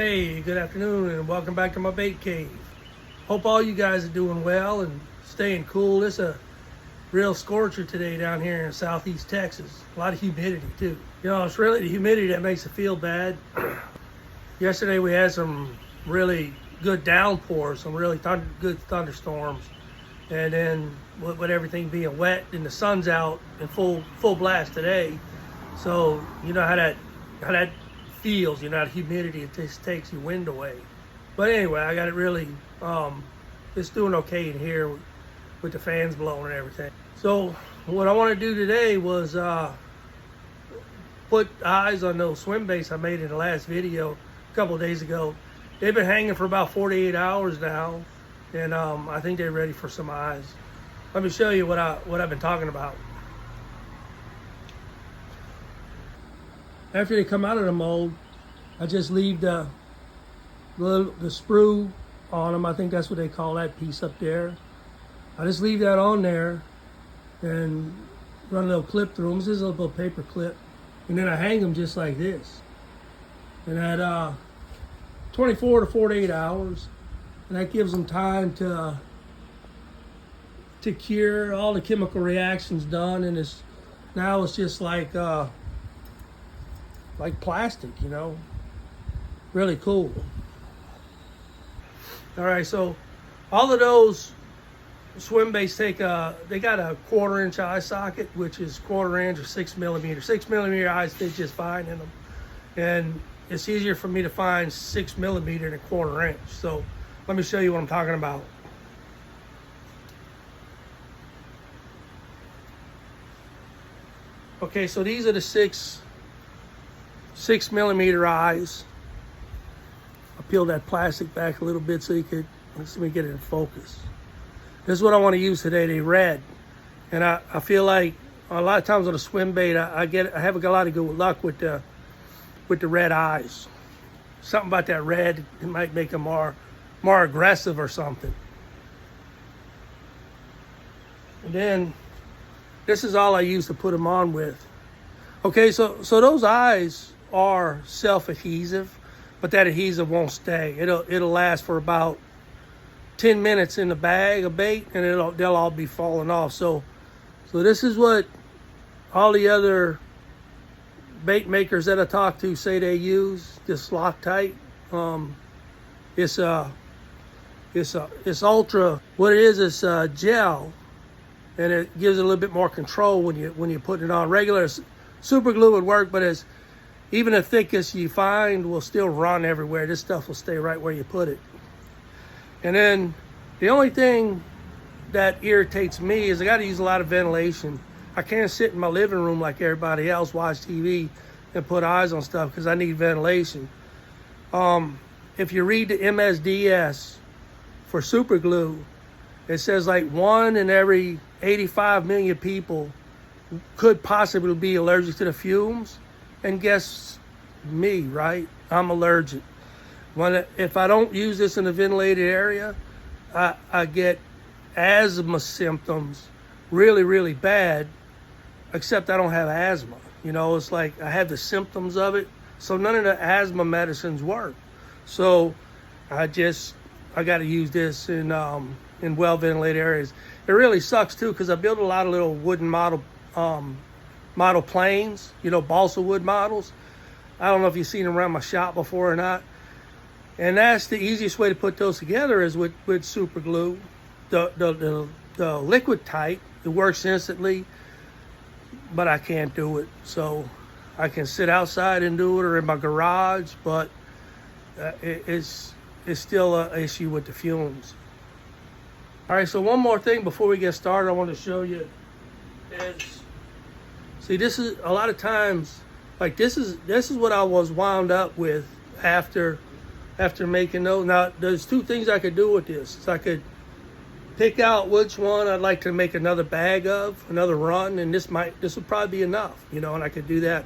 Hey, good afternoon and welcome back to my bait cave. Hope all you guys are doing well and staying cool. It's a real scorcher today down here in southeast Texas. A lot of humidity too. You know, it's really the humidity that makes it feel bad. Yesterday we had some really good downpours, some really good thunderstorms. And then with everything being wet and the sun's out in full blast today. So you know how that feels, you know, the humidity, it just takes your wind away. But anyway, I got it really, it's doing okay in here with the fans blowing and everything. So what I want to do today was put eyes on those swim baits I made in the last video a couple of days ago. They've been hanging for about 48 hours now, and I think they're ready for some eyes. Let me show you what I've been talking about. After they come out of the mold, I just leave the sprue on them. I think that's what they call that piece up there. I just leave that on there and run a little clip through them. This is a little paper clip. And then I hang them just like this. And at 24 to 48 hours, and that gives them time to cure, all the chemical reactions done, and now it's just like plastic, you know. Really cool. All right, so all of those swim baits they got a 1/4 inch eye socket, which is 1/4 inch or 6 millimeter. 6 millimeter eyes fit just fine in them, and it's easier for me to find 6 millimeter than 1/4 inch. So let me show you what I'm talking about. Okay, so these are the 6 millimeter eyes. I'll peel that plastic back a little bit so let me get it in focus. This is what I want to use today, the red. And I feel like a lot of times on a swim bait, I have a lot of good luck with the red eyes. Something about that red, it might make them more aggressive or something. And then this is all I use to put them on with. Okay, so those eyes are self-adhesive, but that adhesive won't stay. It'll last for about 10 minutes in the bag of bait, and they'll all be falling off. So this is what all the other bait makers that I talk to say they use. This Loctite. It's ultra. What it is gel, and it gives it a little bit more control when you put it on. Regular super glue would work, but even the thickest you find will still run everywhere. This stuff will stay right where you put it. And then the only thing that irritates me is I got to use a lot of ventilation. I can't sit in my living room like everybody else, watch TV and put eyes on stuff, because I need ventilation. If you read the MSDS for super glue, it says like 1 in every 85 million people could possibly be allergic to the fumes. And guess me, right? I'm allergic. If I don't use this in a ventilated area, I get asthma symptoms really, really bad, except I don't have asthma. You know, it's like I have the symptoms of it, so none of the asthma medicines work. So I got to use this in well-ventilated areas. It really sucks too, because I built a lot of little wooden model planes, you know, balsa wood models. I don't know if you've seen them around my shop before or not. And that's the easiest way to put those together is with super glue. The liquid type, it works instantly, but I can't do it. So I can sit outside and do it, or in my garage, but it's still an issue with the fumes. All right, so one more thing before we get started, I want to show you is, see, this is a lot of times, like this is what I was wound up with after making those. Now, there's two things I could do with this. So I could pick out which one I'd like to make another bag of, another run, and this would probably be enough, you know, and I could do that.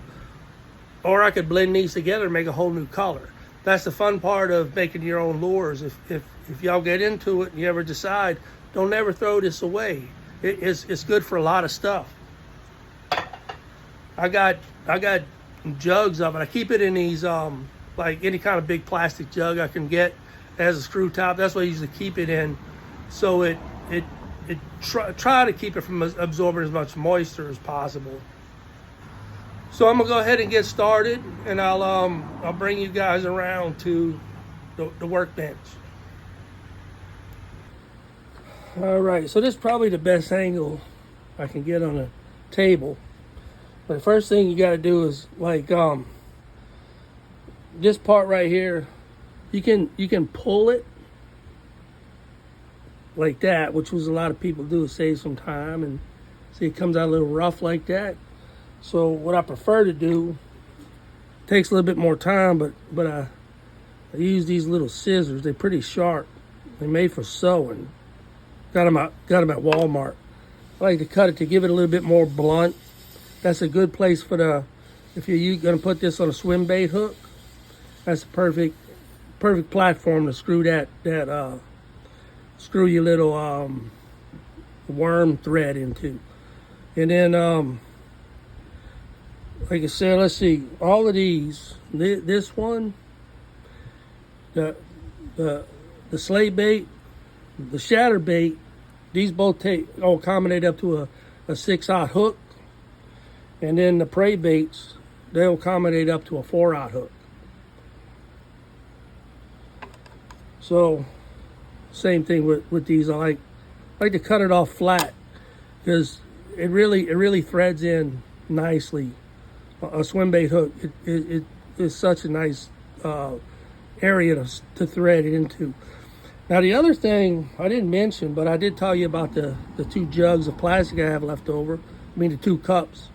Or I could blend these together and make a whole new color. That's the fun part of making your own lures. If y'all get into it and you ever decide, don't ever throw this away. It's good for a lot of stuff. I got jugs of it. I keep it in these like any kind of big plastic jug I can get that has a screw top. That's what I usually keep it in. So try to keep it from absorbing as much moisture as possible. So I'm gonna go ahead and get started, and I'll bring you guys around to the workbench. All right, so this is probably the best angle I can get on a table. But the first thing you got to do is like this part right here. You can pull it like that, which was a lot of people do to save some time, and see it comes out a little rough like that. So what I prefer to do, takes a little bit more time, but I use these little scissors. They're pretty sharp. They're made for sewing. Got them at Walmart. I like to cut it to give it a little bit more blunt. That's a good place for if you're gonna put this on a swim bait hook. That's a perfect platform to screw screw your little worm thread into. And then like I said, let's see, all of these, this one, the slate bait, the shatter bait, these both accommodate up to a 6/0 hook. And then the prey baits, they'll accommodate up to a 4/0 hook. So same thing with these. I like to cut it off flat because it really threads in nicely. A swim bait hook, it is such a nice area to thread it into. Now the other thing I didn't mention, but I did tell you about the 2 jugs of plastic I have left over. I mean the 2 cups.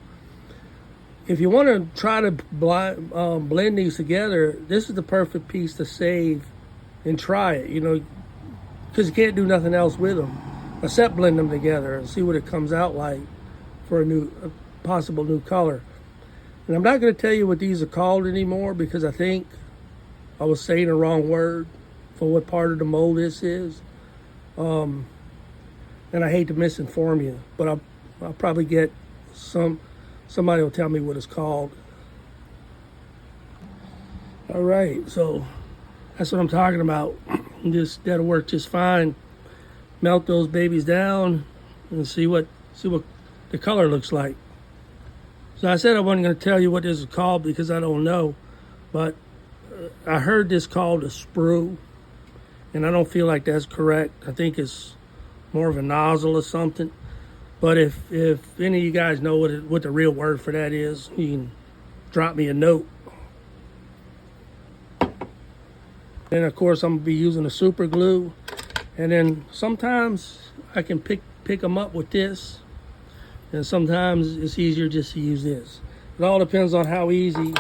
If you want to try to blend these together, this is the perfect piece to save and try it, you know, because you can't do nothing else with them except blend them together and see what it comes out like for a possible new color. And I'm not going to tell you what these are called anymore because I think I was saying the wrong word for what part of the mold this is. And I hate to misinform you, but I'll probably get somebody will tell me what it's called. All right, so that's what I'm talking about. That'll work just fine. Melt those babies down and see what the color looks like. So I said I wasn't going to tell you what this is called because I don't know, but I heard this called a sprue, and I don't feel like that's correct. I think it's more of a nozzle or something. But if any of you guys know what the real word for that is, you can drop me a note. Then of course I'm gonna be using a super glue, and then sometimes I can pick them up with this, and sometimes it's easier just to use this. It all depends on how easy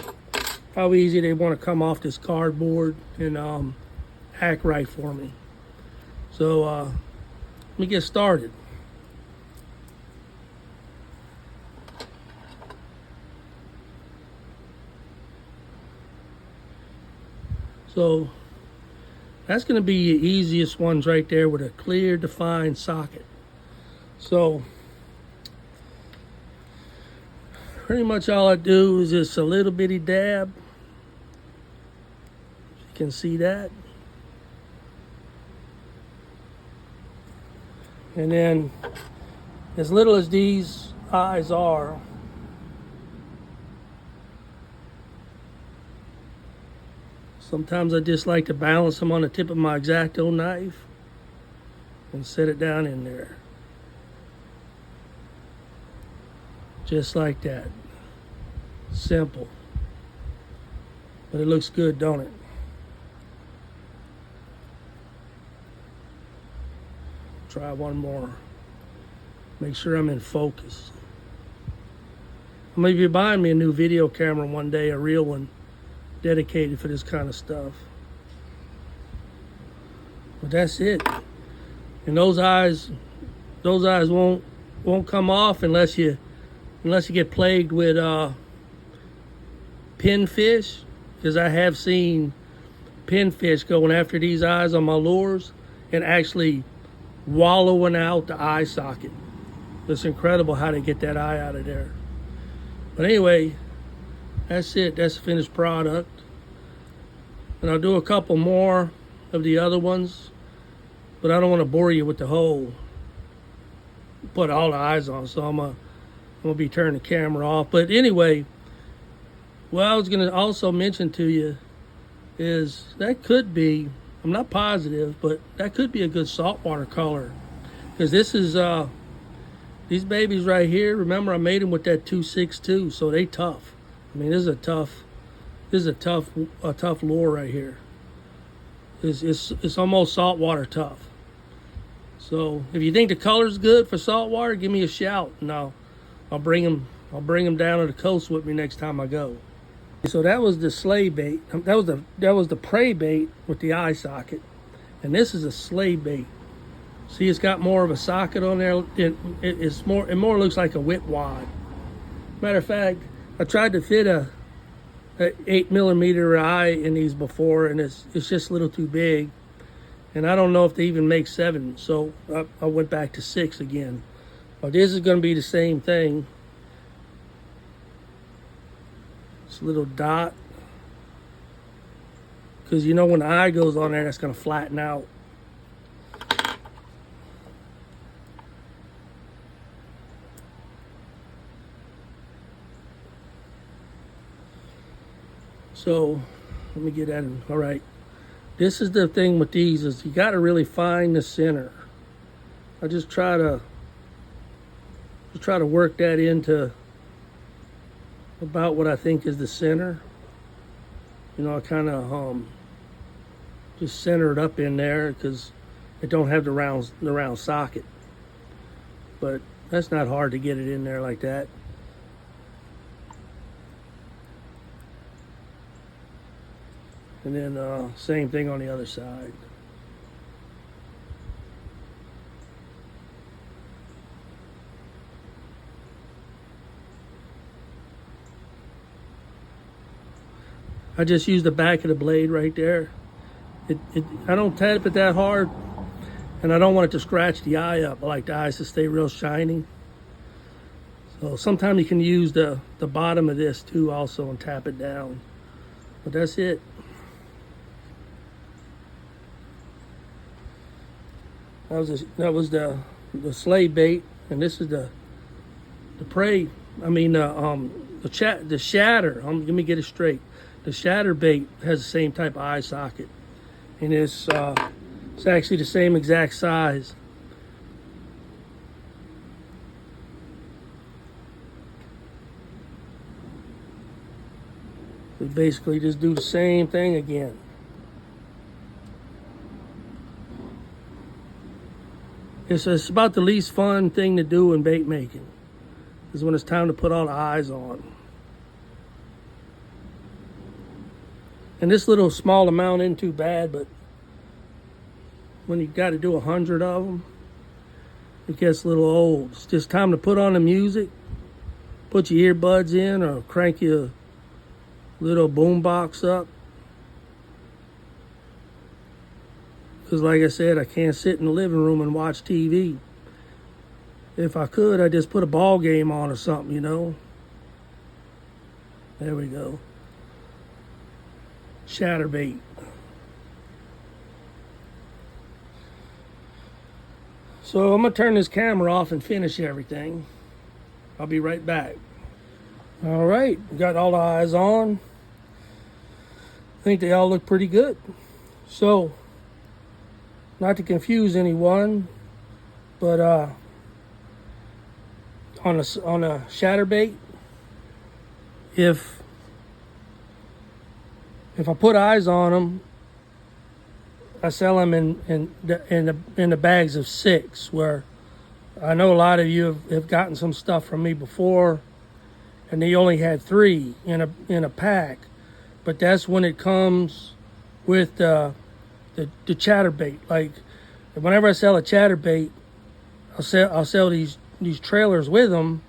they want to come off this cardboard and act right for me. So let me get started. So that's going to be the easiest ones right there with a clear defined socket. So pretty much all I do is just a little bitty dab. You can see that. And then as little as these eyes are, sometimes I just like to balance them on the tip of my X-Acto knife and set it down in there. Just like that. Simple. But it looks good, don't it? Try one more. Make sure I'm in focus. I'm gonna be buying me a new video camera one day, a real one, dedicated for this kind of stuff. But that's it. And those eyes won't come off unless you get plagued with pinfish, because I have seen pinfish going after these eyes on my lures and actually wallowing out the eye socket. It's incredible how they get that eye out of there. But anyway, that's it. That's the finished product. And I'll do a couple more of the other ones, but I don't want to bore you with the whole, put all the eyes on, so I'm gonna be turning the camera off. But anyway, what I was gonna also mention to you is that could be, I'm not positive, but that could be a good saltwater color, because this is these babies right here. Remember, I made them with that 262, so they tough. I mean, this is a tough lure right here. It's almost saltwater tough. So if you think the color's good for saltwater, give me a shout, and I'll bring them down to the coast with me next time I go. So that was the slave bait. That was the prey bait with the eye socket, and this is a slave bait. See, it's got more of a socket on there. It more looks like a whip wad. Matter of fact, I tried to fit a 8mm eye in these before, and it's just a little too big. And I don't know if they even make 7, so I went back to 6 again. But this is going to be the same thing. It's a little dot, because you know when the eye goes on there, that's going to flatten out. So let me get that in. All right, this is the thing with these, is you got to really find the center. I just try to work that into about what I think is the center. You know, I kind of just center it up in there, because it don't have the round socket. But that's not hard to get it in there like that. And then same thing on the other side. I just use the back of the blade right there. I don't tap it that hard, and I don't want it to scratch the eye up. I like the eyes to stay real shiny. So sometimes you can use the bottom of this too also and tap it down. But that's it. That was the slave bait, and this is the prey. I mean the shatter. Let me get it straight. The shatter bait has the same type of eye socket, and it's actually the same exact size. We basically just do the same thing again. It's about the least fun thing to do in bait making, is when it's time to put all the eyes on. And this little small amount isn't too bad, but when you got to do 100 of them, it gets a little old. It's just time to put on the music, put your earbuds in, or crank your little boom box up. Because like I said, I can't sit in the living room and watch TV. If I could, I'd just put a ball game on or something, you know. There we go. Shatterbait. So I'm going to turn this camera off and finish everything. I'll be right back. All right, got all the eyes on. I think they all look pretty good. So, not to confuse anyone, but on a shatterbait, if I put eyes on them, I sell them in the bags of 6. Where I know a lot of you have gotten some stuff from me before, and they only had 3 in a pack, but that's when it comes with the chatterbait. Like whenever I sell a chatterbait, I'll sell these trailers with them,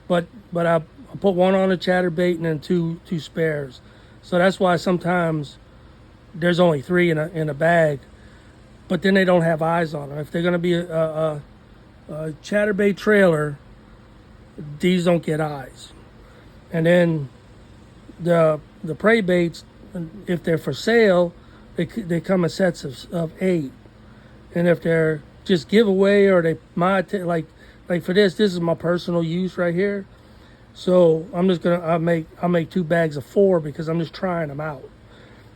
but I put one on a chatterbait and then two spares. So that's why sometimes there's only 3 in a bag, but then they don't have eyes on them. If they're going to be a chatterbait trailer, these don't get eyes. And then the prey baits, if they're for sale, they come in sets of 8. And if they're just giveaway or they like for this is my personal use right here. So I'm just I'll make 2 bags of 4 because I'm just trying them out.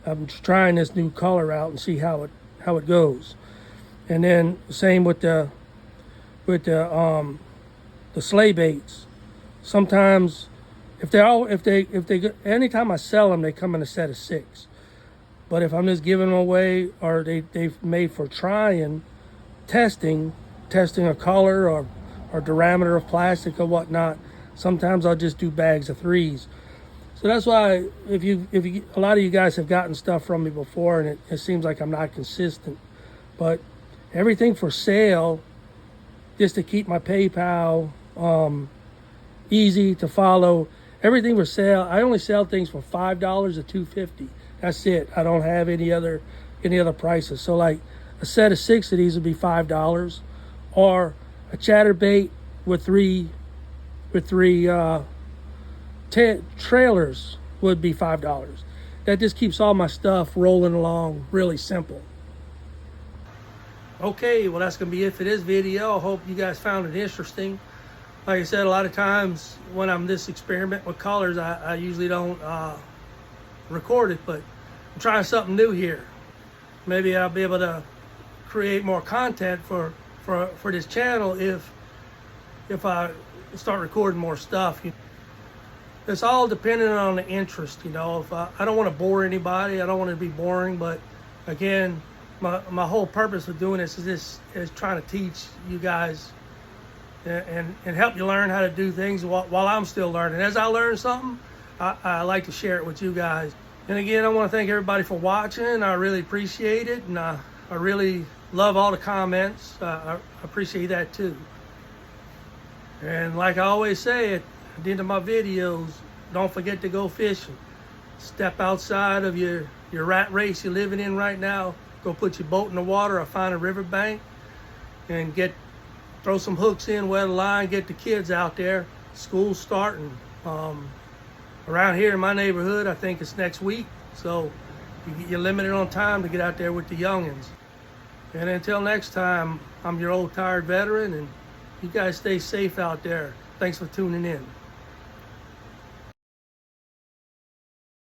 I'm just trying this new color out and see how it goes. And then same with the sleigh baits. Sometimes if they anytime I sell them, they come in a set of 6. But if I'm just giving them away or they've made for testing a color or diameter of plastic or whatnot, sometimes I'll just do bags of 3s. So that's why if you a lot of you guys have gotten stuff from me before, and it seems like I'm not consistent. But everything for sale, just to keep my PayPal easy to follow. Everything for sale. I only sell things for $5 to $2.50. That's it. I don't have any other prices. So like a set of 6 of these would be $5, or a chatterbait with three trailers would be $5. That just keeps all my stuff rolling along really simple. Okay, well that's going to be it for this video. I hope you guys found it interesting. Like I said, a lot of times when I'm this experiment with colors, I usually don't record it, but I'm trying something new here. Maybe I'll be able to create more content for this channel if I start recording more stuff. It's all dependent on the interest, you know. If I don't want to bore anybody, I don't want to be boring, but again, my whole purpose of doing this is trying to teach you guys and help you learn how to do things while I'm still learning. As I learn something, I like to share it with you guys. And again, I want to thank everybody for watching. I really appreciate it, and I really love all the comments. I appreciate that too. And like I always say at the end of my videos, don't forget to go fishing. Step outside of your rat race you're living in right now. Go put your boat in the water or find a riverbank and throw some hooks in, wear the line, get the kids out there. School's starting. Around here in my neighborhood, I think it's next week. So you're limited on time to get out there with the youngins. And until next time, I'm your old tired veteran, and you guys stay safe out there. Thanks for tuning in.